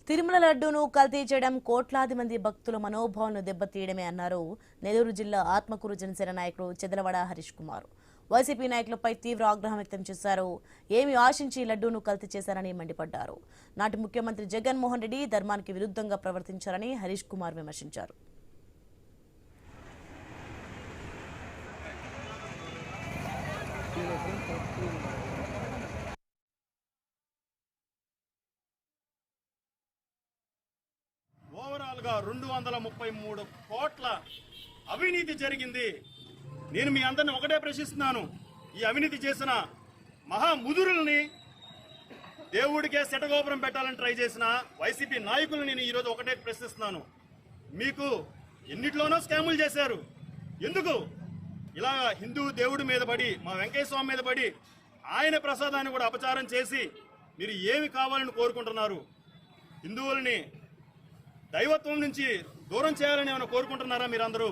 తిరుమల లడ్డూను కల్తీ చేయడం కోట్లాది మంది భక్తుల మనోభావాలను దెబ్బతీయడమే అన్నారు నెల్లూరు జిల్లా ఆత్మకూరు జనసేన నాయకుడు చెదలవాడ హరీష్ కుమార్. వైసీపీ నాయకులపై తీవ్ర ఆగ్రహం వ్యక్తం చేశారు. ఏమి ఆశించి లడ్డూను కల్తీ చేశారని మండిపడ్డారు. నాటి ముఖ్యమంత్రి జగన్మోహన్ రెడ్డి ధర్మానికి విరుద్ధంగా ప్రవర్తించారని హరీష్ కుమార్ విమర్శించారు. ఓవరాల్ గా 233 కోట్ల అవినీతి జరిగింది. నేను మీ అందరిని ఒకటే ప్రశ్నిస్తున్నాను, ఈ అవినీతి చేసిన మహాముదురుల్ని దేవుడికే శటగోపురం పెట్టాలని ట్రై చేసిన వైసీపీ నాయకులను నేను ఈరోజు ఒకటే ప్రశ్నిస్తున్నాను. మీకు ఎన్నిట్లోనో స్కాములు చేశారు, ఎందుకు ఇలా హిందూ దేవుడి మీద పడి మా వెంకయ్య స్వామి మీద పడి ఆయన ప్రసాదాన్ని కూడా అపచారం చేసి మీరు ఏమి కావాలని కోరుకుంటున్నారు? హిందువుల్ని దైవత్వం నుంచి దూరం చేయాలని ఏమైనా కోరుకుంటున్నారా మీరందరూ?